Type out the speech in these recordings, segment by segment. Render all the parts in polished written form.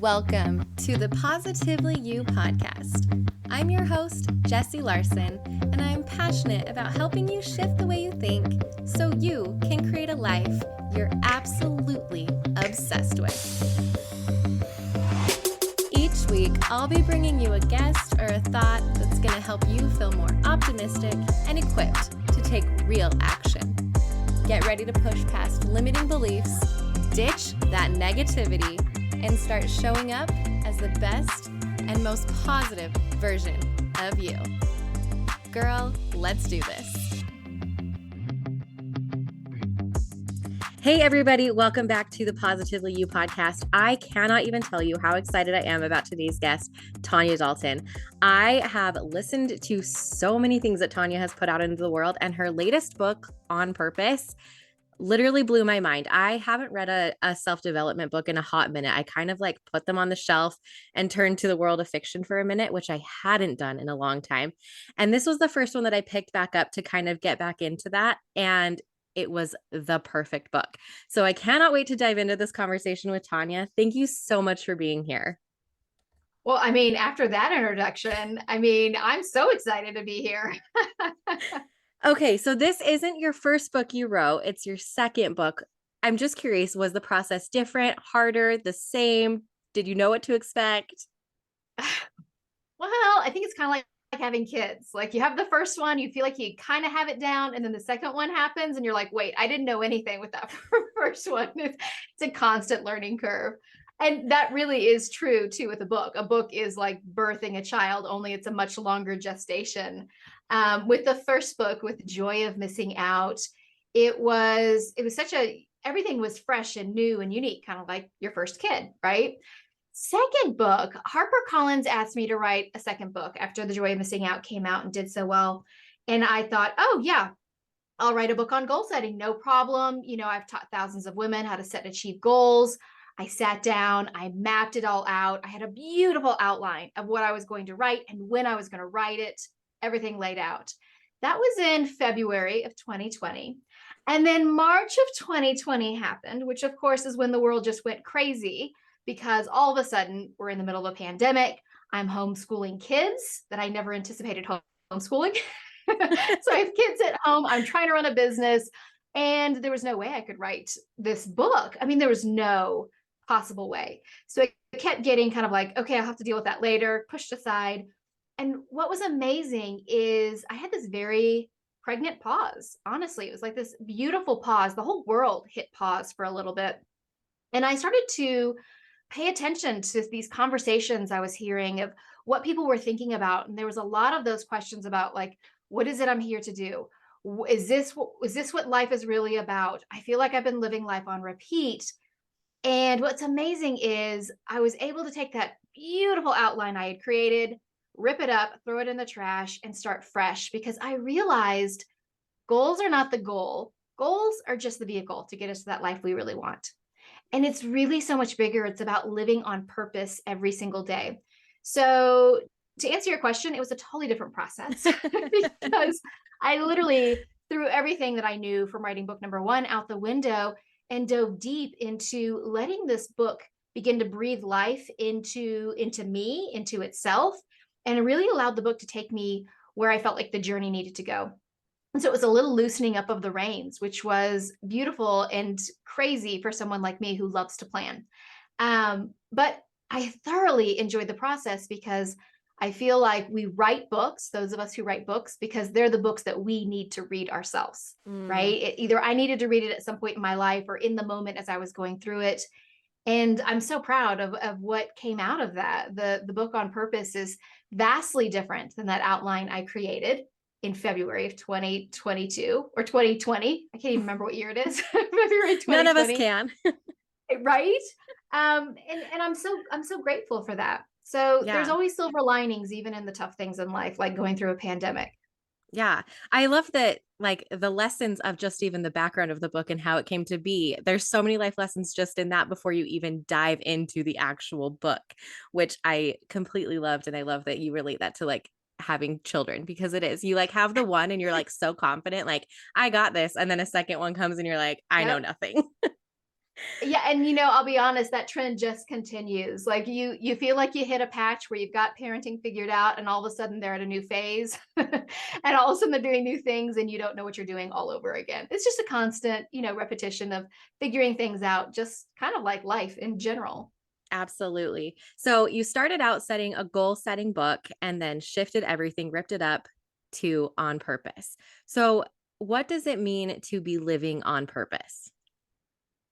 Welcome to the Positively You podcast. I'm your host, Jessie Larson, and I'm passionate about helping you shift the way you think so you can create a life you're absolutely obsessed with. Each week, I'll be bringing you a guest or a thought that's going to help you feel more optimistic and equipped to take real action. Get ready to push past limiting beliefs, ditch that negativity, and start showing up as the best and most positive version of you. Girl, let's do this. Hey everybody, welcome back to the Positively You podcast. I cannot even tell you how excited I am about today's guest, Tanya Dalton. I have listened to so many things that Tanya has put out into the world, and her latest book, On Purpose, literally blew my mind. I haven't read a self-development book in a hot minute. I kind of like put them on the shelf and turned to the world of fiction for a minute, which I hadn't done in a long time. And this was the first one that I picked back up to kind of get back into that. And it was the perfect book. So I cannot wait to dive into this conversation with Tanya. Thank you so much for being here. Well, after that introduction, I'm so excited to be here. Okay, so this isn't your first book you wrote. It's your second book. I'm just curious, was the process different, harder, the same? Did you know what to expect? Well, I think it's kind of like having kids. Like you have the first one, you feel like you kind of have it down, and then the second one happens and you're like, wait, I didn't know anything with that first one. It's a constant learning curve. And that really is true too with a book. A book is like birthing a child, only it's a much longer gestation. With the first book, with Joy of Missing Out, it was everything was fresh and new and unique, kind of like your first kid, right? Second book, HarperCollins asked me to write a second book after The Joy of Missing Out came out and did so well. And I thought, oh yeah, I'll write a book on goal setting, no problem. I've taught thousands of women how to set and achieve goals. I sat down, I mapped it all out. I had a beautiful outline of what I was going to write and when I was going to write it, everything laid out. That was in February of 2020. And then March of 2020 happened, which of course is when the world just went crazy because all of a sudden we're in the middle of a pandemic. I'm homeschooling kids that I never anticipated homeschooling. So I have kids at home. I'm trying to run a business, and there was no way I could write this book. There was no possible way. So I kept getting kind of like, okay, I'll have to deal with that later, pushed aside. And what was amazing is I had this very pregnant pause. Honestly, it was like this beautiful pause. The whole world hit pause for a little bit. And I started to pay attention to these conversations I was hearing of what people were thinking about. And there was a lot of those questions about like, what is it I'm here to do? Is this what life is really about? I feel like I've been living life on repeat. And what's amazing is I was able to take that beautiful outline I had created, rip it up, throw it in the trash, and start fresh, because I realized goals are not the goal. Goals are just the vehicle to get us to that life we really want. And it's really so much bigger. It's about living on purpose every single day. So to answer your question, it was a totally different process because I literally threw everything that I knew from writing book number one out the window and dove deep into letting this book begin to breathe life into me, into itself, and it really allowed the book to take me where I felt like the journey needed to go. And so it was a little loosening up of the reins, which was beautiful and crazy for someone like me who loves to plan. But I thoroughly enjoyed the process because I feel like we write books, those of us who write books, because they're the books that we need to read ourselves, right? Either I needed to read it at some point in my life or in the moment as I was going through it. And I'm so proud of what came out of that. The book On Purpose is vastly different than that outline I created in February of 2022 or 2020. I can't even remember what year it is. February 2020. None of us can. Right? And I'm so grateful for that. So There's always silver linings, even in the tough things in life, like going through a pandemic. Yeah. I love that, like the lessons of just even the background of the book and how it came to be. There's so many life lessons just in that before you even dive into the actual book, which I completely loved. And I love that you relate that to like having children, because it is, you like have the one and you're like so confident, like I got this. And then a second one comes and you're like, I know nothing. Yeah, and I'll be honest, that trend just continues. Like you feel like you hit a patch where you've got parenting figured out, and all of a sudden they're at a new phase. And all of a sudden they're doing new things and you don't know what you're doing all over again. It's just a constant, repetition of figuring things out, just kind of like life in general. Absolutely. So you started out setting a goal setting book and then shifted everything, ripped it up to on purpose. So, what does it mean to be living on purpose?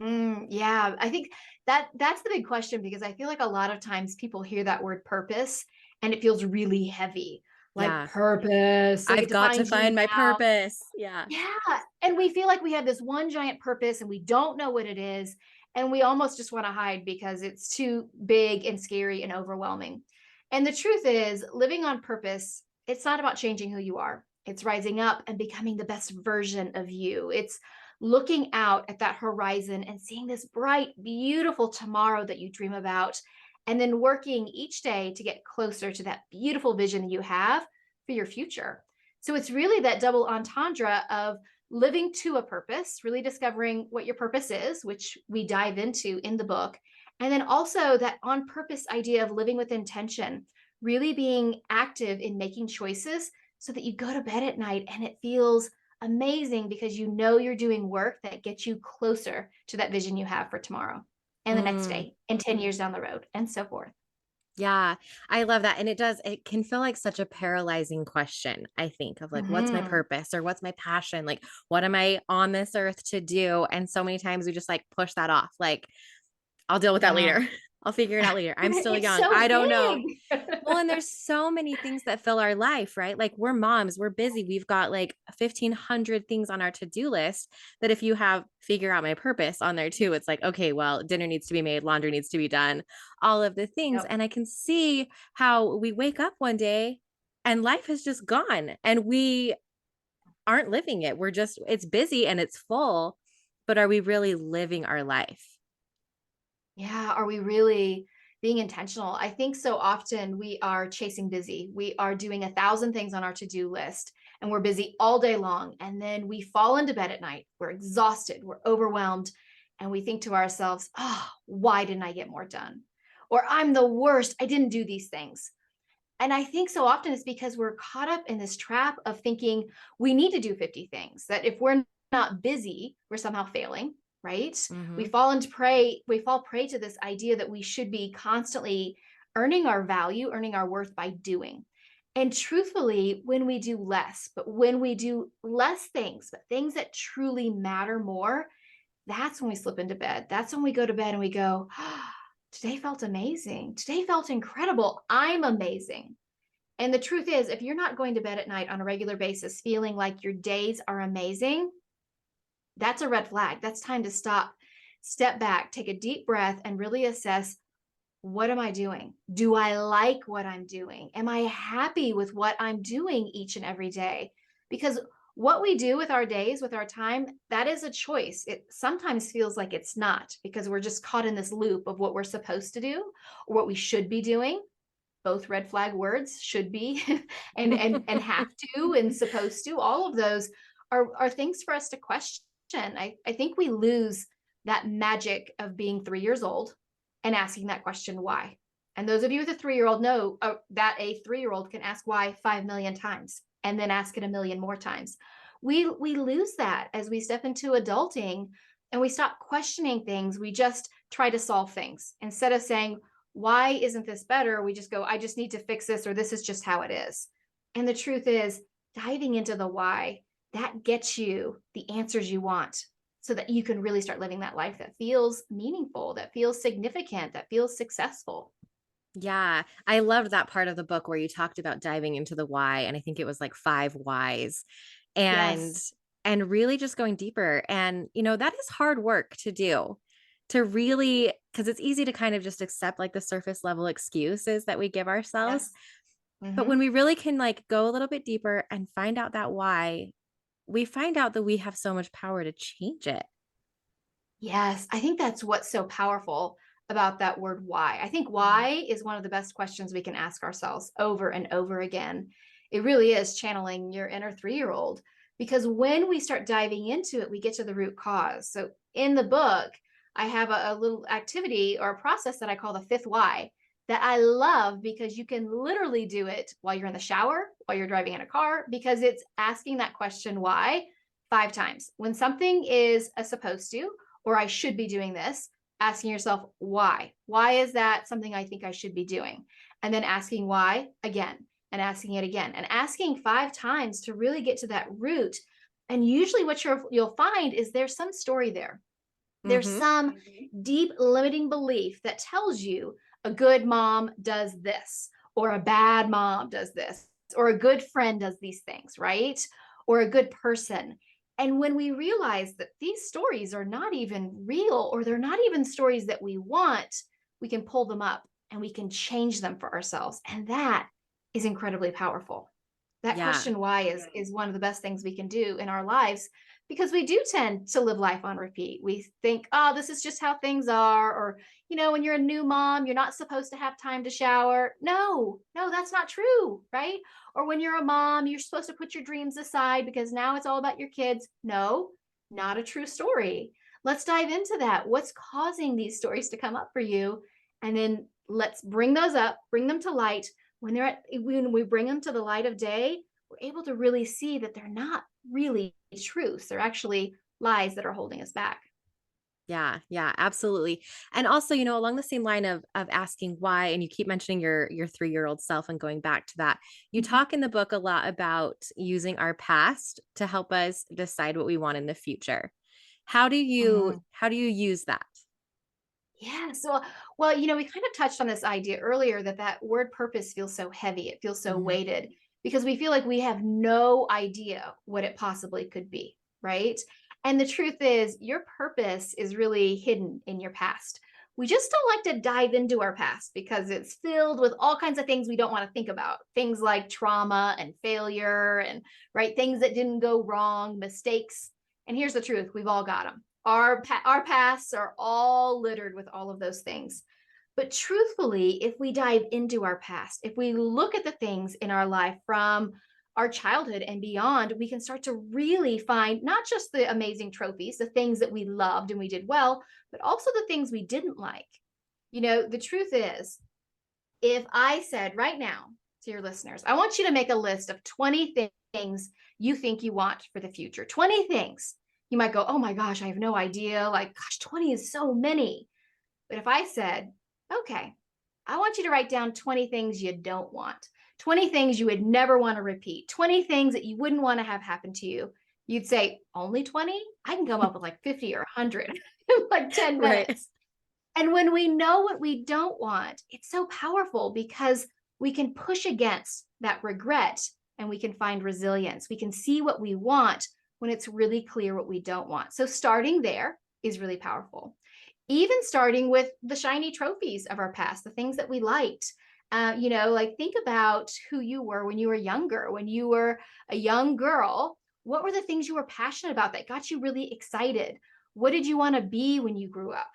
Yeah, I think that's the big question because I feel like a lot of times people hear that word purpose and it feels really heavy, like Yeah, purpose, like it I've got to defines you find my now. purpose. Yeah. Yeah, and we feel like we have this one giant purpose and we don't know what it is, and we almost just want to hide because it's too big and scary and overwhelming. And the truth is, living on purpose, it's not about changing who you are. It's rising up and becoming the best version of you. It's looking out at that horizon and seeing this bright, beautiful tomorrow that you dream about, and then working each day to get closer to that beautiful vision you have for your future. So it's really that double entendre of living to a purpose, really discovering what your purpose is, which we dive into in the book. And then also that on purpose idea of living with intention, really being active in making choices so that you go to bed at night and it feels amazing because you know you're doing work that gets you closer to that vision you have for tomorrow and the next Mm. day and 10 years down the road and so forth. Yeah, I love that. And it can feel like such a paralyzing question, I think, of like, what's my Mhm. purpose or what's my passion? Like, what am I on this earth to do? And so many times we just like push that off. Like, I'll deal with that Yeah. later. I'll figure it out later. I'm still It's young. so I don't know. big. Well, and there's so many things that fill our life, right? Like we're moms, we're busy. We've got like 1,500 things on our to-do list that if you have figure out my purpose on there too, it's like, okay, well, dinner needs to be made, laundry needs to be done, all of the things. Yep. And I can see how we wake up one day and life has just gone and we aren't living it. We're just, it's busy and it's full, but are we really living our life? Yeah. Are we really being intentional? I think so often we are chasing busy. We are doing 1,000 things on our to do list and we're busy all day long. And then we fall into bed at night. We're exhausted. We're overwhelmed. And we think to ourselves, oh, why didn't I get more done? Or I'm the worst. I didn't do these things. And I think so often it's because we're caught up in this trap of thinking we need to do 50 things, that if we're not busy, we're somehow failing, right? Mm-hmm. We fall prey to this idea that we should be constantly earning our value, earning our worth by doing. And truthfully, when we do less, but when we do less things, but things that truly matter more, that's when we slip into bed. That's when we go to bed and we go, oh, today felt amazing. Today felt incredible. I'm amazing. And the truth is, if you're not going to bed at night on a regular basis feeling like your days are amazing, that's a red flag. That's time to stop, step back, take a deep breath, and really assess, what am I doing? Do I like what I'm doing? Am I happy with what I'm doing each and every day? Because what we do with our days, with our time, that is a choice. It sometimes feels like it's not because we're just caught in this loop of what we're supposed to do or what we should be doing. Both red flag words, should be and have to and supposed to. All of those are things for us to question. I think we lose that magic of being 3 years old and asking that question, why? And those of you with a 3 year old know that a 3 year old can ask why 5 million times and then ask it a million more times. We lose that as we step into adulting and we stop questioning things. We just try to solve things instead of saying, why isn't this better? We just go, I just need to fix this, or this is just how it is. And the truth is, diving into the why, that gets you the answers you want so that you can really start living that life that feels meaningful, that feels significant, that feels successful. Yeah, I loved that part of the book where you talked about diving into the why, and I think it was like 5 whys, and Yes. really just going deeper, and, that is hard work to do, to really, because it's easy to kind of just accept, like, the surface level excuses that we give ourselves, Yes. but when Hmm. we really can, like, go a little bit deeper and find out that why, we find out that we have so much power to change it. Yes, I think that's what's so powerful about that word why. I think why is one of the best questions we can ask ourselves over and over again. It really is channeling your inner 3 year old because when we start diving into it, we get to the root cause. So in the book, I have a little activity or a process that I call the fifth why that I love because you can literally do it while you're in the shower, while you're driving in a car, because it's asking that question why 5 times. When something is a supposed to, or I should be doing this, asking yourself why. Why is that something I think I should be doing? And then asking why again and asking it again and asking 5 times to really get to that root. And usually what you'll find is there's some story there. There's Mm-hmm. some deep limiting belief that tells you a good mom does this, or a bad mom does this, or a good friend does these things, right? Or a good person. And when we realize that these stories are not even real, or they're not even stories that we want, we can pull them up and we can change them for ourselves. And that is incredibly powerful. That Yeah. question why is one of the best things we can do in our lives because we do tend to live life on repeat. We think, oh, this is just how things are. Or, when you're a new mom, you're not supposed to have time to shower. No, no, that's not true. Right. Or when you're a mom, you're supposed to put your dreams aside because now it's all about your kids. No, not a true story. Let's dive into that. What's causing these stories to come up for you? And then let's bring those up, bring them to light. When we bring them to the light of day, we're able to really see that they're not really truths. They're actually lies that are holding us back. Yeah, yeah, absolutely. And also, along the same line of asking why, and you keep mentioning your 3-year-old self and going back to that, you Mhm. talk in the book a lot about using our past to help us decide what we want in the future. Mhm. How do you use that? Yeah. Well, we kind of touched on this idea earlier that word purpose feels so heavy. It feels so Mhm. weighted because we feel like we have no idea what it possibly could be. Right. And the truth is, your purpose is really hidden in your past. We just don't like to dive into our past because it's filled with all kinds of things we don't want to think about. Things like trauma and failure and right things that didn't go wrong, mistakes. And here's the truth, we've all got them. Our pasts are all littered with all of those things. But truthfully, if we dive into our past, if we look at the things in our life from our childhood and beyond, we can start to really find not just the amazing trophies, the things that we loved and we did well, but also the things we didn't like. The truth is, if I said right now to your listeners, I want you to make a list of 20 things you think you want for the future, 20 things. You might go, oh my gosh, I have no idea. Like, gosh, 20 is so many. But if I said, okay, I want you to write down 20 things you don't want, 20 things you would never want to repeat, 20 things that you wouldn't want to have happen to you, you'd say, only 20? I can come up with like 50 or 100 in like 10 Right. minutes. And when we know what we don't want, it's so powerful because we can push against that regret and we can find resilience. We can see what we want when it's really clear what we don't want. So, starting there is really powerful. Even starting with the shiny trophies of our past, the things that we liked. Like think about who you were when you were younger, when you were a young girl. What were the things you were passionate about that got you really excited? What did you want to be when you grew up?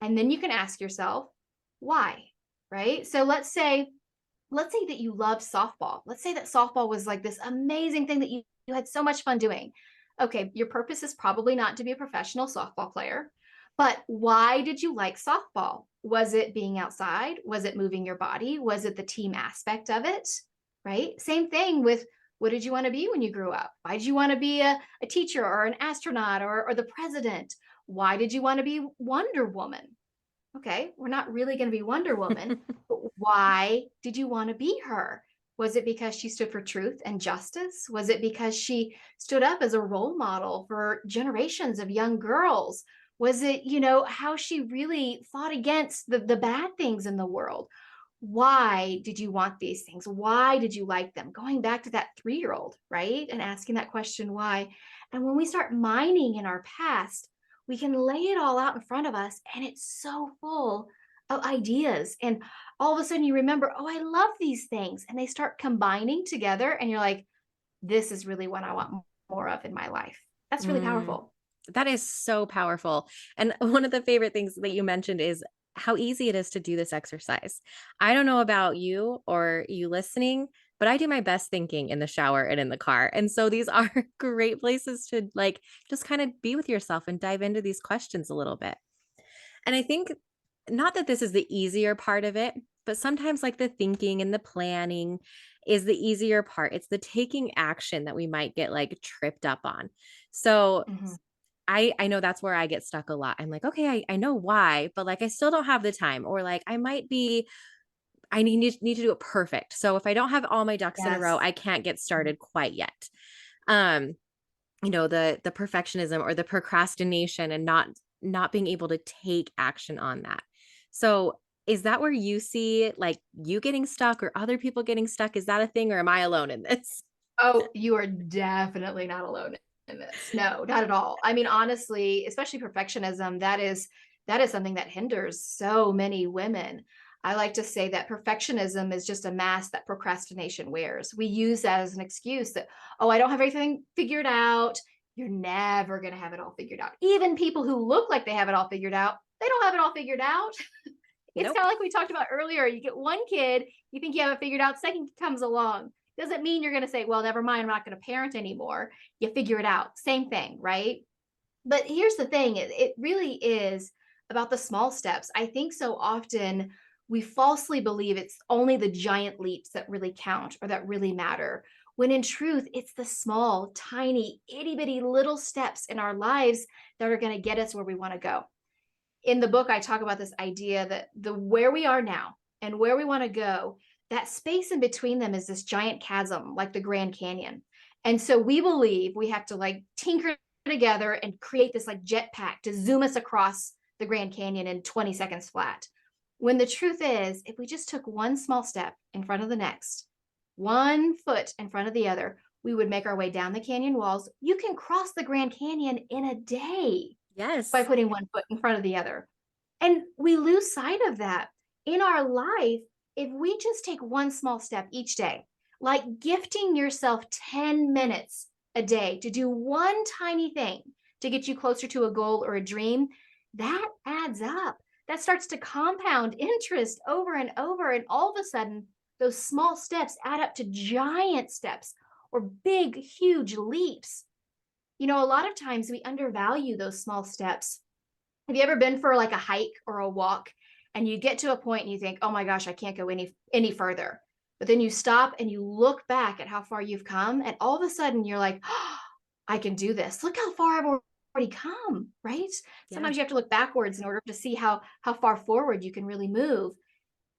And then you can ask yourself, why? Right? So let's say that you love softball. Let's say that softball was like this amazing thing that you had so much fun doing. Okay, your purpose is probably not to be a professional softball player, but why did you like softball? Was it being outside? Was it moving your body? Was it the team aspect of it? Right? Same thing with what did you want to be when you grew up? Why did you want to be a teacher or an astronaut or the president? Why did you want to be Wonder Woman? Okay, we're not really going to be Wonder Woman, but why did you want to be her? Was it because she stood for truth and justice? Was it because she stood up as a role model for generations of young girls? Was it, how she really fought against the bad things in the world? Why did you want these things? Why did you like them? Going back to that 3-year-old, right? And asking that question, why? And when we start mining in our past, we can lay it all out in front of us and it's so full of ideas. And all of a sudden you remember, oh, I love these things. And they start combining together. And you're like, this is really what I want more of in my life. That's really Mm. powerful. That is so powerful. And one of the favorite things that you mentioned is how easy it is to do this exercise. I don't know about you or you listening, but I do my best thinking in the shower and in the car. And so these are great places to like just kind of be with yourself and dive into these questions a little bit. And I think not that this is the easier part of it, but sometimes like the thinking and the planning is the easier part. It's the taking action that we might get like tripped up on. So Mhm. I know that's where I get stuck a lot. I'm like, okay, I know why, but like I still don't have the time. Or like I might be, I need to do it perfect. So if I don't have all my ducks in a row, Yes. I can't get Mhm. started quite yet. Um, the perfectionism or the procrastination and not being able to take action on that. So is that where you see like you getting stuck or other people getting stuck? Is that a thing or am I alone in this? Oh, you are definitely not alone in this. No, not at all. I mean, honestly, especially perfectionism, that is something that hinders so many women. I like to say that perfectionism is just a mask that procrastination wears. We use that as an excuse that, oh, I don't have everything figured out. You're never going to have it all figured out. Even people who look like they have it all figured out, they don't have it all figured out. It's kind Nope. of like we talked about earlier. You get one kid, you think you have it figured out, second kid comes along. Doesn't mean you're going to say, well, never mind, I'm not going to parent anymore. You figure it out. Same thing, right? But here's the thing, it really is about the small steps. I think so often we falsely believe it's only the giant leaps that really count or that really matter. When in truth, it's the small, tiny, itty bitty little steps in our lives that are going to get us where we want to go. In the book, I talk about this idea that the where we are now and where we want to go, that space in between them is this giant chasm, like the Grand Canyon. And so we believe we have to like tinker together and create this like jetpack to zoom us across the Grand Canyon in 20 seconds flat. When the truth is, if we just took one small step in front of the next, one foot in front of the other, we would make our way down the canyon walls. You can cross the Grand Canyon in a day by Yes. putting one foot in front of the other. And we lose sight of that in our life if we just take one small step each day, like gifting yourself 10 minutes a day to do one tiny thing to get you closer to a goal or a dream. That adds up. That starts to compound interest over and over. And all of a sudden, those small steps add up to giant steps or big, huge leaps. A lot of times we undervalue those small steps. Have you ever been for like a hike or a walk and you get to a point and you think, "Oh my gosh, I can't go any further." But then you stop and you look back at how far you've come and all of a sudden you're like, oh, "I can do this. Look how far I've already come," right? Yeah. Sometimes you have to look backwards in order to see how far forward you can really move.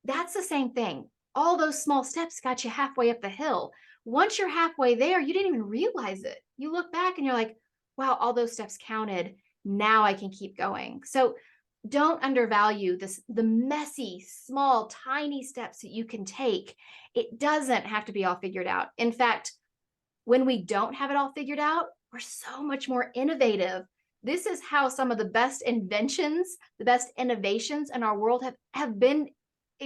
That's the same thing. All those small steps got you halfway up the hill. Once you're halfway there, you didn't even realize it. You look back and you're like, wow, all those steps counted. Now I can keep going. So don't undervalue the messy, small, tiny steps that you can take. It doesn't have to be all figured out. In fact, when we don't have it all figured out, we're so much more innovative. This is how some of the best inventions, the best innovations in our world have been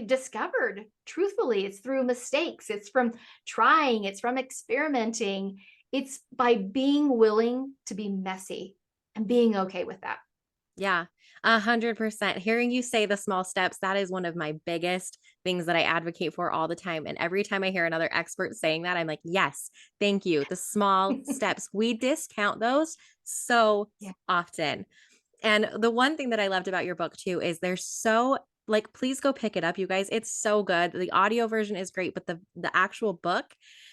discovered. Truthfully, it's through mistakes, it's from trying, it's from experimenting, it's by being willing to be messy and being okay with that. Yeah, 100%. Hearing you say the small steps, that is one of my biggest things that I advocate for all the time. And every time I hear another expert saying that, I'm like, yes, thank you. The small steps, we discount those so Yeah. often. And the one thing that I loved about your book too is they're so like, please go pick it up, you guys. It's so good. The audio version is great, but the actual book,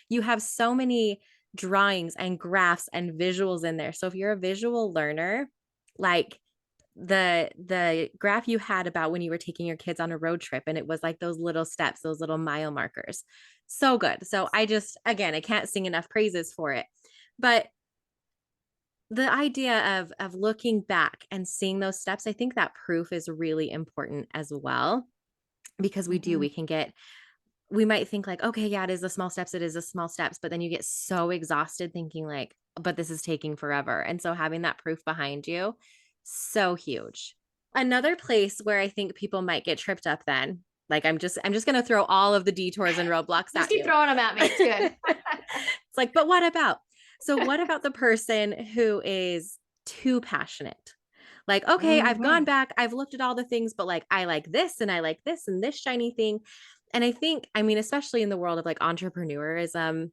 you have so many drawings and graphs and visuals in there. So if you're a visual learner, like the graph you had about when you were taking your kids on a road trip and it was like those little steps, those little mile markers. So good. So I just again, I can't sing enough praises for it. But the idea of looking back and seeing those steps, I think that proof is really important as well because Mhm. we can get we might think like, okay, yeah, it is the small steps, it is the small steps, but then you get so exhausted thinking like, but this is taking forever. And so having that proof behind you, so huge. Another place where I think people might get tripped up then, like I'm just going to throw all of the detours and roadblocks Just at keep you. throwing them at me. It's good. It's like, but what about? So what about the person who is too passionate? Like, okay, I've gone Mhm. back, I've looked at all the things, but like I like this and I like this and this shiny thing. And I think, I mean, especially in the world of like entrepreneurism,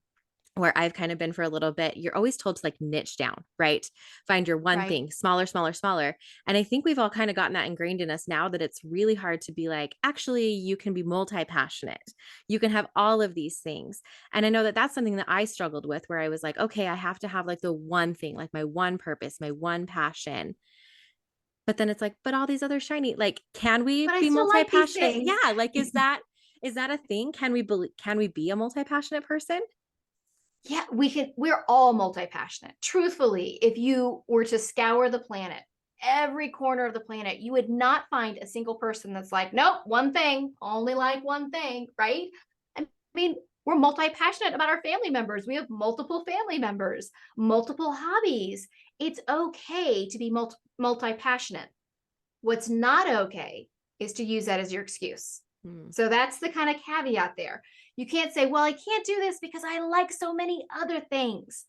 where I've kind of been for a little bit, you're always told to like niche down, right? Find your one Right. thing, smaller, smaller, smaller. And I think we've all kind of gotten that ingrained in us now that it's really hard to be like, actually, you can be multi passionate. You can have all of these things. And I know that that's something that I struggled with where I was like, okay, I have to have like the one thing, like my one purpose, my one passion. But then it's like, but all these other shiny, like, can we But I be still like these multi-passionate? things. Yeah. Like, is that a thing? Can we be a multi-passionate person? Yeah, we're all multi-passionate. Truthfully, if you were to scour the planet, every corner of the planet, you would not find a single person that's like, nope, one thing, only like one thing, right? I mean, we're multi-passionate about our family members. We have multiple family members, multiple hobbies. It's okay to be multi-passionate. What's not okay is to use that as your excuse. Hmm. So that's the kind of caveat there. You can't say, well, I can't do this because I like so many other things.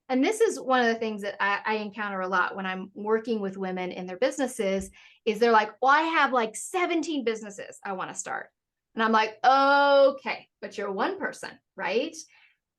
And this is one of the things that I encounter a lot when I'm working with women in their businesses is they're like, well, I have like 17 businesses I want to start. And I'm like, okay, but you're one person, right?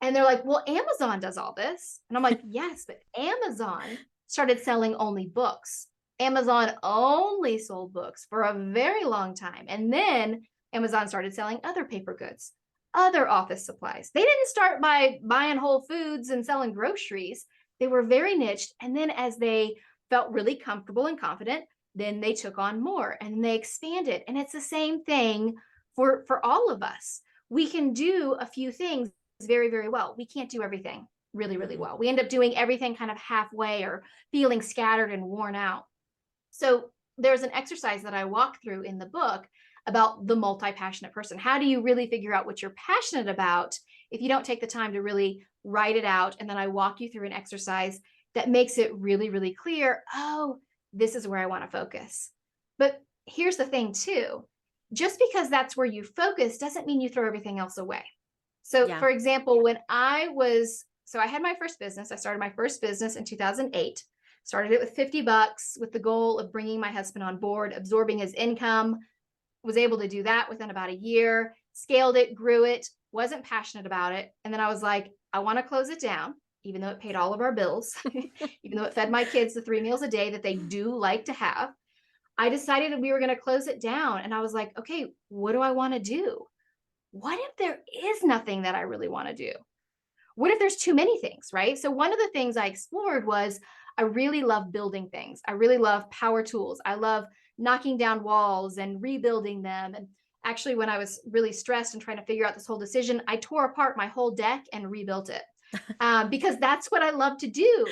And they're like, well, Amazon does all this. And I'm like, yes, but Amazon started selling only books. Amazon only sold books for a very long time. And then Amazon started selling other paper goods, other office supplies. They didn't start by buying Whole Foods and selling groceries. They were very niched. And then as they felt really comfortable and confident, then they took on more and they expanded. And it's the same thing for all of us. We can do a few things very, very well. We can't do everything really, really well. We end up doing everything kind of halfway or feeling scattered and worn out. So there's an exercise that I walk through in the book about the multi-passionate person. How do you really figure out what you're passionate about if you don't take the time to really write it out? And then I walk you through an exercise that makes it really, really clear. Oh, this is where I want to focus. But here's the thing too. Just because that's where you focus doesn't mean you throw everything else away. So Yeah. for example, I had my first business. I started my first business in 2008. Started it with $50 with the goal of bringing my husband on board, absorbing his income. Was able to do that within about a year, scaled it, grew it, wasn't passionate about it. And then I was like, I want to close it down, even though it paid all of our bills, even though it fed my kids the 3 meals a day that they do like to have. I decided that we were going to close it down. And I was like, okay, what do I want to do? What if there is nothing that I really want to do? What if there's too many things, right? So one of the things I explored was I really love building things. I really love power tools. I love knocking down walls and rebuilding them. And actually, when I was really stressed and trying to figure out this whole decision, I tore apart my whole deck and rebuilt it because that's what I love to do.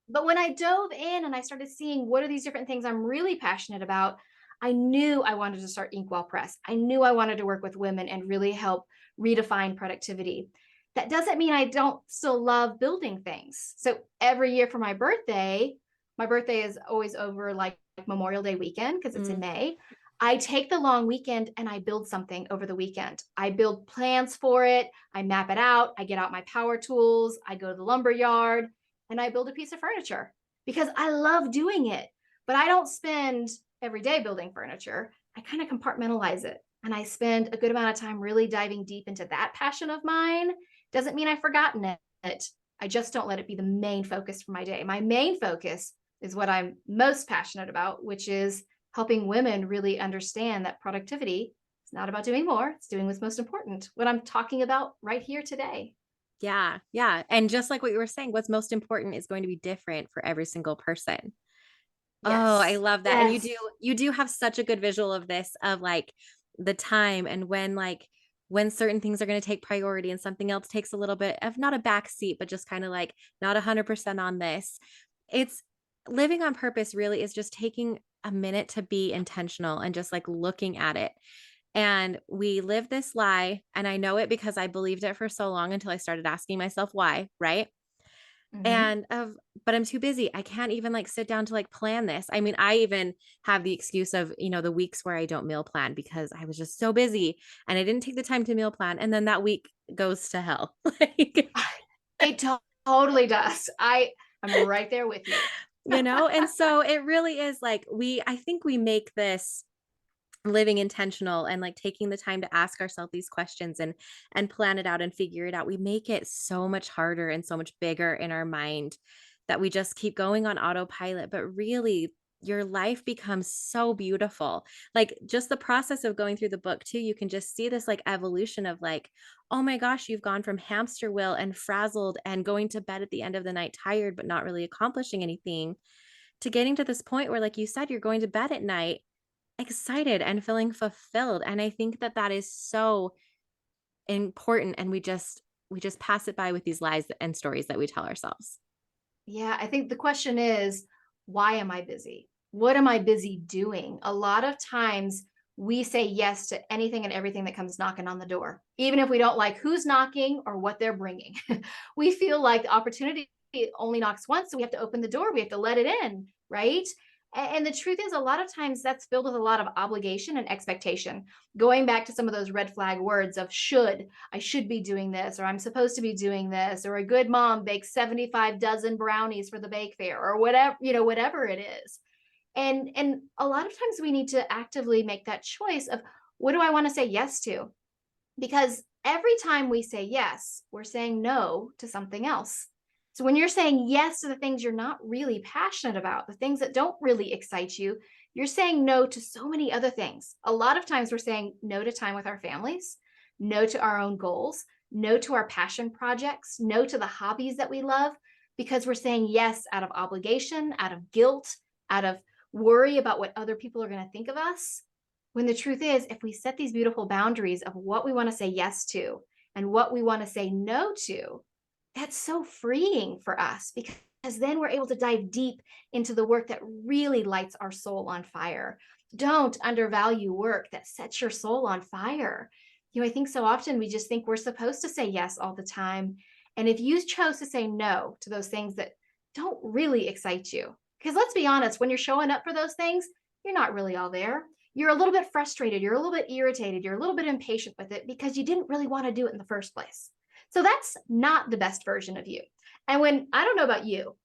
But when I dove in and I started seeing what are these different things I'm really passionate about, I knew I wanted to start Inkwell Press. I knew I wanted to work with women and really help redefine productivity. That doesn't mean I don't still love building things. So every year for my birthday is always over like Memorial Day weekend because it's in Mm. May. I take the long weekend and I build something over the weekend. I build plans for it. I map it out. I get out my power tools. I go to the lumber yard and I build a piece of furniture because I love doing it. But I don't spend every day building furniture. I kind of compartmentalize it. And I spend a good amount of time really diving deep into that passion of mine. Doesn't mean I've forgotten it. I just don't let it be the main focus for my day. My main focus is what I'm most passionate about, which is helping women really understand that productivity is not about doing more. It's doing what's most important, what I'm talking about right here today. Yeah. Yeah. And just like what you were saying, what's most important is going to be different for every single person. Oh, I Yes. love that. And Yes. you do have such a good visual of this of like the time and when certain things are going to take priority and something else takes a little bit of not a back seat, but just kind of like not 100% on this. It's living on purpose really is just taking a minute to be intentional and just like looking at it. And we live this lie, and I know it because I believed it for so long until I started asking myself why, right? Mm-hmm. And of but I'm too busy. I can't even like sit down to like plan this. I mean, I even have the excuse of, the weeks where I don't meal plan because I was just so busy and I didn't take the time to meal plan. And then that week goes to hell. Like, It totally does. I'm right there with you. and so it really is like I think we make this living intentional and like taking the time to ask ourselves these questions and plan it out and figure it out, we make it so much harder and so much bigger in our mind that we just keep going on autopilot. But really, your life becomes so beautiful. Like just the process of going through the book too, you can just see this like evolution of like, oh my gosh, you've gone from hamster wheel and frazzled and going to bed at the end of the night tired but not really accomplishing anything, to getting to this point where, like you said, you're going to bed at night excited and feeling fulfilled. And I think that that is so important, and we just pass it by with these lies and stories that we tell ourselves. Yeah, I think the question is, why am I busy? What am I busy doing? A lot of times we say yes to anything and everything that comes knocking on the door, even if we don't like who's knocking or what they're bringing. We feel like the opportunity only knocks once, so we have to open the door, we have to let it in, right? And the truth is, a lot of times that's filled with a lot of obligation and expectation. Going back to some of those red flag words of should, I should be doing this, or I'm supposed to be doing this, or a good mom bakes 75 dozen brownies for the bake fair, or whatever, whatever it is. And a lot of times we need to actively make that choice of, what do I want to say yes to? Because every time we say yes, we're saying no to something else. So when you're saying yes to the things you're not really passionate about, the things that don't really excite you, you're saying no to so many other things. A lot of times we're saying no to time with our families, no to our own goals, no to our passion projects, no to the hobbies that we love, because we're saying yes out of obligation, out of guilt, out of worry about what other people are going to think of us. When the truth is, if we set these beautiful boundaries of what we want to say yes to and what we want to say no to, that's so freeing for us, because then we're able to dive deep into the work that really lights our soul on fire. Don't undervalue work that sets your soul on fire. I think so often we just think we're supposed to say yes all the time. And if you chose to say no to those things that don't really excite you, because let's be honest, when you're showing up for those things, you're not really all there. You're a little bit frustrated, you're a little bit irritated, you're a little bit impatient with it because you didn't really want to do it in the first place. So that's not the best version of you. And when, I don't know about you,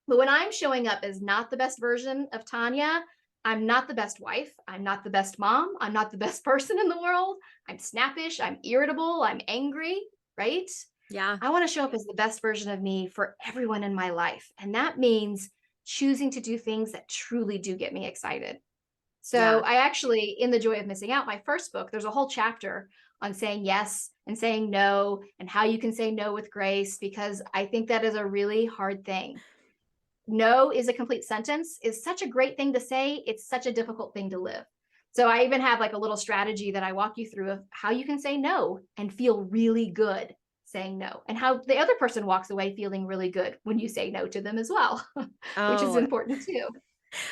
but when I'm showing up as not the best version of Tanya, I'm not the best wife. I'm not the best mom. I'm not the best person in the world. I'm snappish. I'm irritable. I'm angry, right? Yeah. I want to show up as the best version of me for everyone in my life. And that means choosing to do things that truly do get me excited. So Yeah. I actually, in The Joy of Missing Out, my first book, there's a whole chapter on saying yes and saying no and how you can say no with grace, because I think that is a really hard thing. No is a complete sentence is such a great thing to say. It's such a difficult thing to live. So I even have like a little strategy that I walk you through of how you can say no and feel really good saying no, and how the other person walks away feeling really good when you say no to them as well, which is Oh, important too.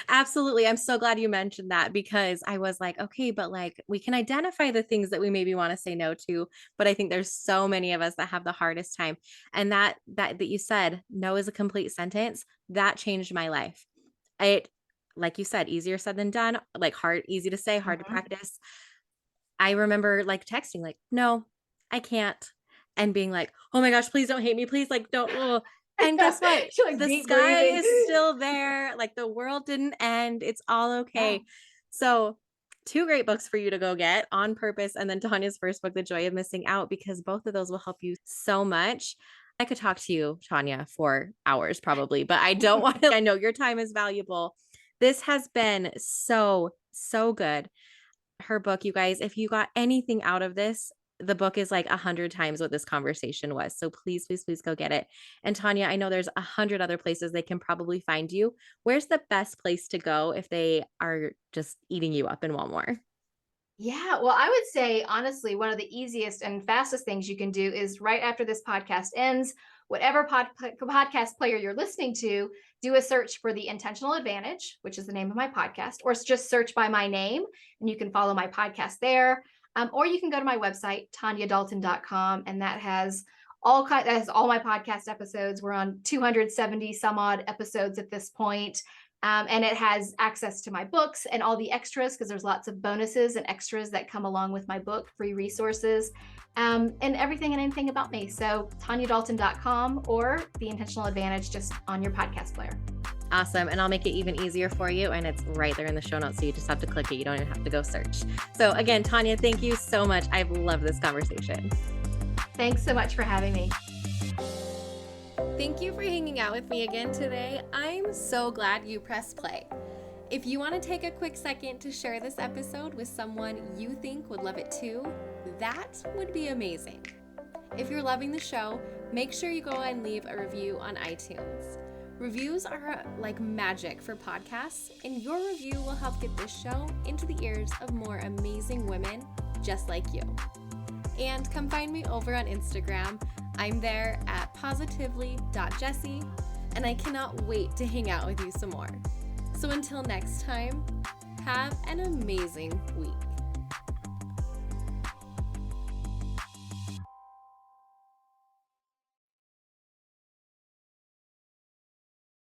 absolutely. I'm so glad you mentioned that, because I was like, okay, but like we can identify the things that we maybe want to say no to, but I think there's so many of us that have the hardest time. And that you said, no is a complete sentence, that changed my life. It, like you said, easier said than done, like hard, easy to say, hard to Mhm. practice. I remember like texting like, "No, I can't." And being like, "Oh my gosh, please don't hate me. Please like don't." Ugh." And guess what? She like The deep sky breathing. is still there. Like the world didn't end. It's all Yeah. okay. So, two great books for you to go get, On Purpose and then Tanya's first book, The Joy of Missing Out, because both of those will help you so much. I could talk to you, Tanya, for hours probably, but I don't want to. I know your time is valuable. This has been so, so good. Her book, you guys, if you got anything out of this, the book is like 100 times what this conversation was. So please, please, please go get it. And Tanya, I know there's 100 other places they can probably find you. Where's the best place to go if they are just eating you up and want more? Yeah, well, I would say honestly, one of the easiest and fastest things you can do is right after this podcast ends, whatever podcast player you're listening to, do a search for The Intentional Advantage, which is the name of my podcast, or just search by my name and you can follow my podcast there. Or you can go to my website, tanyadalton.com, and that has all my podcast episodes. We're on 270 some odd episodes at this point. And it has access to my books and all the extras, because there's lots of bonuses and extras that come along with my book, free resources, and everything and anything about me. So TanyaDalton.com or The Intentional Advantage just on your podcast player. Awesome. And I'll make it even easier for you. And it's right there in the show notes. So you just have to click it. You don't even have to go search. So again, Tanya, thank you so much. I've loved this conversation. Thanks so much for having me. Thank you for hanging out with me again today. I'm so glad you pressed play. If you want to take a quick second to share this episode with someone you think would love it too, that would be amazing. If you're loving the show, make sure you go and leave a review on iTunes. Reviews are like magic for podcasts, and your review will help get this show into the ears of more amazing women just like you. And come find me over on Instagram. I'm there at positively.jessie, and I cannot wait to hang out with you some more. So until next time, have an amazing week.